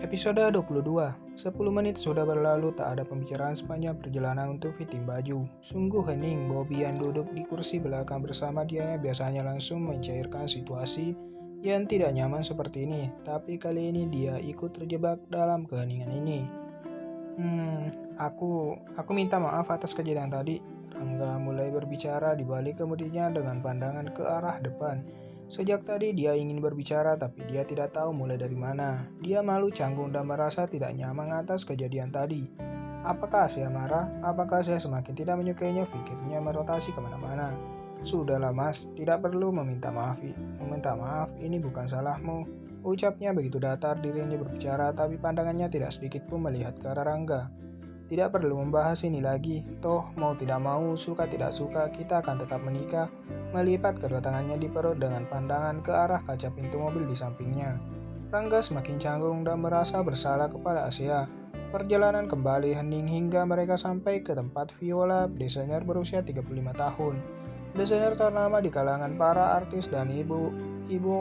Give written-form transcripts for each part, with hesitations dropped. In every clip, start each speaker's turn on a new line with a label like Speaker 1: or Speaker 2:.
Speaker 1: Episode 22. 10 menit sudah berlalu, tak ada pembicaraan sepanjang perjalanan untuk fitting baju. Sungguh hening. Bobby yang duduk di kursi belakang bersama dia biasanya langsung mencairkan situasi yang tidak nyaman seperti ini. Tapi kali ini dia ikut terjebak dalam keheningan ini. Aku minta maaf atas kejadian tadi. Rangga mulai berbicara di balik kemudinya dengan pandangan ke arah depan. Sejak tadi dia ingin berbicara tapi dia tidak tahu mulai dari mana. Dia malu, canggung dan merasa tidak nyaman atas kejadian tadi. Apakah saya marah? Apakah saya semakin tidak menyukainya? Pikirnya merotasi kemana-mana. Sudahlah mas, tidak perlu meminta maaf. Meminta maaf, ini bukan salahmu. Ucapnya begitu datar, dirinya berbicara tapi pandangannya tidak sedikit pun melihat ke arah Rangga. Tidak perlu membahas ini lagi, toh mau tidak mau, suka tidak suka, kita akan tetap menikah. Melipat kedua tangannya di perut dengan pandangan ke arah kaca pintu mobil di sampingnya. Rangga semakin canggung dan merasa bersalah kepada Asia. Perjalanan kembali hening hingga mereka sampai ke tempat Viola, desainer berusia 35 tahun. Desainer ternama di kalangan para artis dan ibu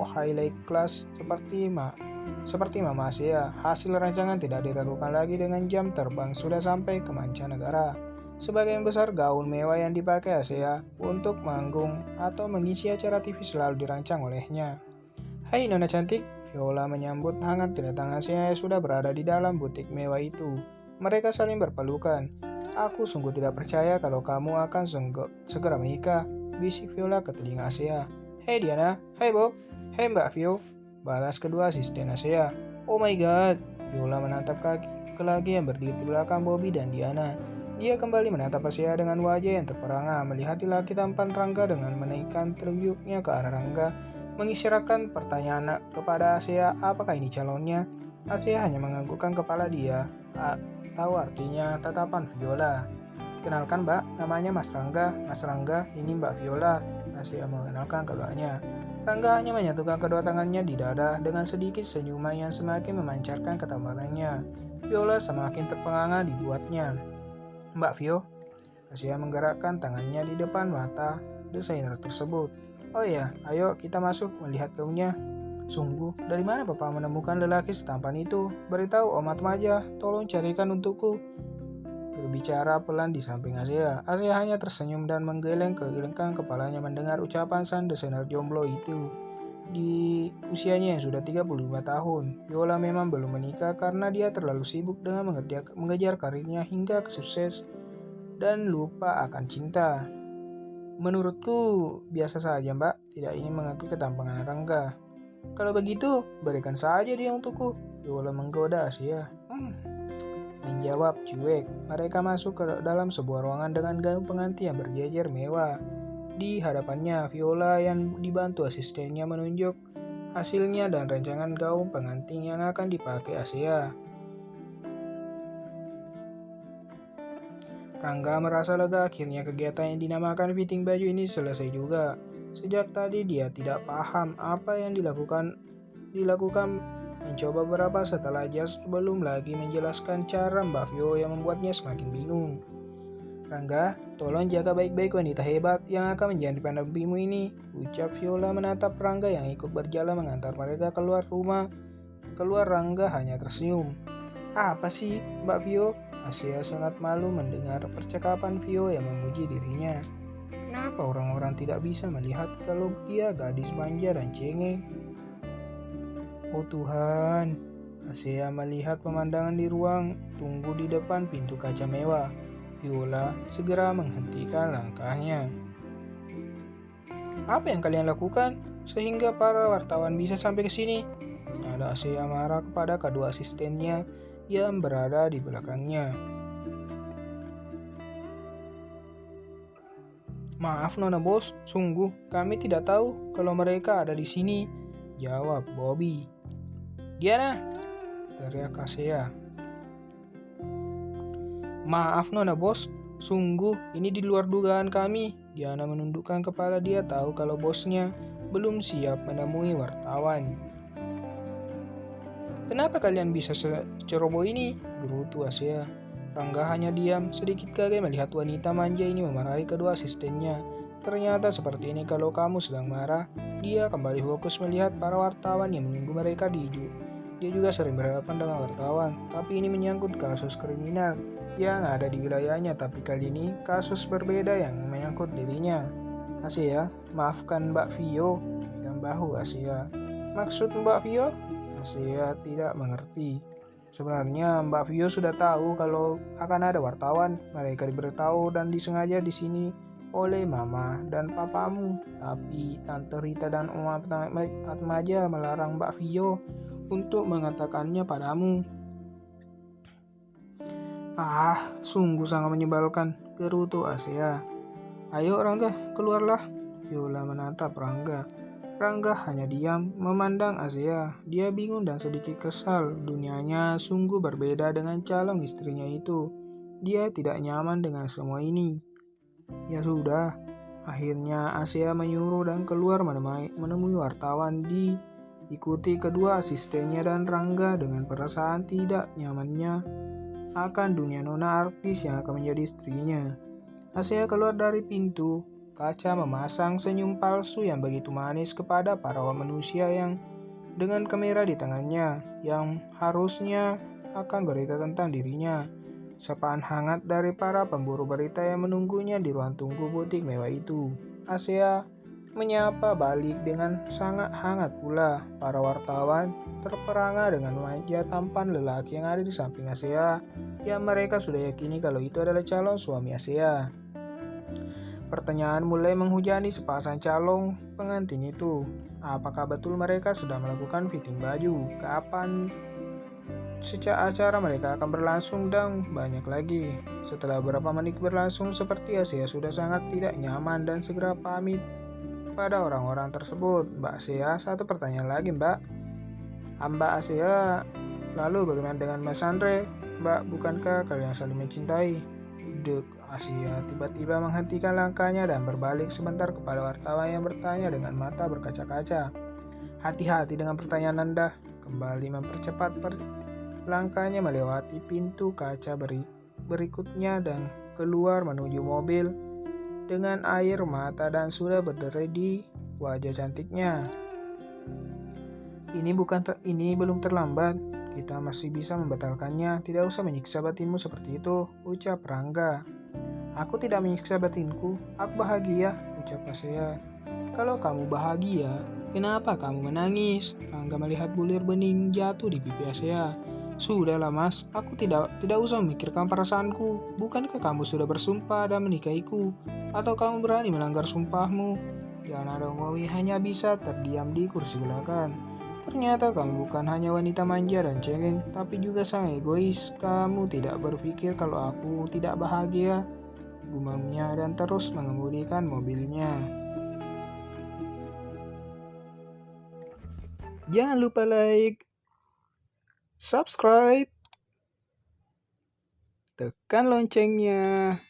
Speaker 1: highlight class seperti Mama Asia. Hasil rancangan tidak diragukan lagi, dengan jam terbang sudah sampai ke mancanegara. Sebagian besar gaun mewah yang dipakai Asia untuk manggung atau mengisi acara TV selalu dirancang olehnya. Hai Nona cantik, Viola menyambut hangat kedatangan Asia yang sudah berada di dalam butik mewah itu. Mereka saling berpelukan. Aku sungguh tidak percaya kalau kamu akan segera menikah, bisik Viola ke telinga Asia. Hei Diana, hai Bob, hei Mbak Vio, balas kedua asisten Asia. Oh my god, Viola menatap ke lagi yang berdiri di belakang Bobby dan Diana. Dia kembali menatap Asia dengan wajah yang terperangah, melihat laki tampan Rangga dengan menaikkan telunjuknya ke arah Rangga, mengisyaratkan pertanyaan kepada Asia, apakah ini calonnya? Asia hanya menganggukkan kepala. Dia tahu artinya tatapan Viola. Kenalkan mbak, namanya Mas Rangga. Mas Rangga, ini Mbak Viola. Asia mengenalkan keduanya. Rangga hanya menyatukan kedua tangannya di dada dengan sedikit senyuman yang semakin memancarkan ketampanannya. Viola semakin terpenganga dibuatnya. Mbak Vio, Asia menggerakkan tangannya di depan mata desainer tersebut. Oh iya, ayo kita masuk melihat gaunnya. Sungguh, dari mana Papa menemukan lelaki setampan itu? Beritahu Om Atom aja, tolong carikan untukku. Berbicara pelan di samping Asia. Asia hanya tersenyum dan menggeleng-gelengkan kepalanya mendengar ucapan sang desainer jomblo itu. Di usianya yang sudah 35 tahun, Viola memang belum menikah karena dia terlalu sibuk dengan mengejar karirnya hingga sukses dan lupa akan cinta. Menurutku biasa saja mbak, tidak ingin mengakui ketampangan Rangga. Kalau begitu, berikan saja dia untukku, Viola menggoda Asia. Menjawab cuek. Mereka masuk ke dalam sebuah ruangan dengan gaun pengantin yang berjejer mewah. Di hadapannya, Viola yang dibantu asistennya menunjuk hasilnya dan rancangan gaun pengantin yang akan dipakai Asia. Rangga merasa lega, akhirnya kegiatan yang dinamakan fitting baju ini selesai juga. Sejak tadi dia tidak paham apa yang dilakukan mencoba beberapa setelah jas belum lagi menjelaskan cara Mbak Vio yang membuatnya semakin bingung. Rangga, tolong jaga baik-baik wanita hebat yang akan menjadi pendampingmu ini, ucap Viola menatap Rangga yang ikut berjalan mengantar mereka keluar rumah. Keluar Rangga hanya tersenyum. Apa sih Mbak Vio? Asia sangat malu mendengar percakapan Vio yang memuji dirinya. Kenapa orang-orang tidak bisa melihat kalau dia gadis manja dan cengeng? Oh Tuhan, Asia melihat pemandangan di ruang tunggu di depan pintu kaca mewah. Viola segera menghentikan langkahnya. Apa yang kalian lakukan sehingga para wartawan bisa sampai ke sini? Nada Asia marah kepada kedua asistennya yang berada di belakangnya. Maaf Nona Bos, sungguh kami tidak tahu kalau mereka ada di sini, jawab Bobby. Diana, teriak Asia. Maaf Nona Bos, sungguh ini di luar dugaan kami. Diana menundukkan kepala, dia tahu kalau bosnya belum siap menemui wartawan. Kenapa kalian bisa seceroboh ini? Gerutu Asia. Rangga hanya diam, sedikit kaget melihat wanita manja ini memarahi kedua asistennya. Ternyata seperti ini kalau kamu sedang marah. Dia kembali fokus melihat para wartawan yang menunggu mereka di Dia juga sering berhadapan dengan wartawan, tapi ini menyangkut kasus kriminal yang ada di wilayahnya, tapi kali ini kasus berbeda yang menyangkut dirinya. Asia, maafkan Mbak Vio, pegang bahu Asia. Maksud Mbak Vio? Asia tidak mengerti. Sebenarnya Mbak Vio sudah tahu kalau akan ada wartawan. Mereka diberitahu dan disengaja di sini oleh Mama dan Papamu. Tapi Tante Rita dan Oma Atmaja melarang Mbak Vio untuk mengatakannya padamu. Sungguh sangat menyebalkan, gerutu Asia. Ayo Rangga, keluarlah. Viola menatap Rangga. Rangga hanya diam, memandang Asia. Dia bingung dan sedikit kesal. Dunianya sungguh berbeda dengan calon istrinya itu. Dia tidak nyaman dengan semua ini. Ya sudah, akhirnya Asia menyuruh dan keluar menemui wartawan. Diikuti kedua asistennya dan Rangga dengan perasaan tidak nyamannya akan dunia nona artis yang akan menjadi istrinya. Asia keluar dari pintu kaca memasang senyum palsu yang begitu manis kepada para manusia yang dengan kamera di tangannya yang harusnya akan berita tentang dirinya. Sapaan hangat dari para pemburu berita yang menunggunya di ruang tunggu butik mewah itu. Asia menyapa balik dengan sangat hangat pula. Para wartawan terperangah dengan wajah tampan lelaki yang ada di samping Asia, yang mereka sudah yakini kalau itu adalah calon suami Asia. Pertanyaan mulai menghujani sepasang calon pengantin itu. Apakah betul mereka sudah melakukan fitting baju? Kapan sejak acara mereka akan berlangsung dan banyak lagi. Setelah beberapa menit berlangsung, seperti Asia sudah sangat tidak nyaman dan segera pamit pada orang-orang tersebut. Mbak Asia, satu pertanyaan lagi Mbak. Mbak Asia, lalu bagaimana dengan Mas Andre? Mbak, bukankah kalian saling mencintai? Dek, Asia tiba-tiba menghentikan langkahnya dan berbalik sebentar kepada wartawan yang bertanya dengan mata berkaca-kaca. Hati-hati dengan pertanyaan Anda. Kembali mempercepat langkahnya melewati pintu kaca berikutnya dan keluar menuju mobil dengan air mata dan sudah berdiri di wajah cantiknya. Ini belum terlambat. Kita masih bisa membatalkannya. Tidak usah menyiksa batinmu seperti itu, ucap Rangga. Aku tidak menyiksa batinku. Aku bahagia, ucap Asia. Kalau kamu bahagia, kenapa kamu menangis? Rangga melihat bulir bening jatuh di pipi Asia. Sudahlah mas, aku tidak usah memikirkan perasaanku. Bukankah kamu sudah bersumpah dan menikahiku? Atau kamu berani melanggar sumpahmu? Yana Dongowi hanya bisa terdiam di kursi belakang. Ternyata kamu bukan hanya wanita manja dan cengeng, tapi juga sangat egois. Kamu tidak berpikir kalau aku tidak bahagia, gumamnya dan terus mengemudikan mobilnya. Jangan lupa like, subscribe, tekan loncengnya,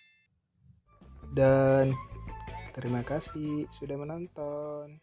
Speaker 1: dan terima kasih sudah menonton.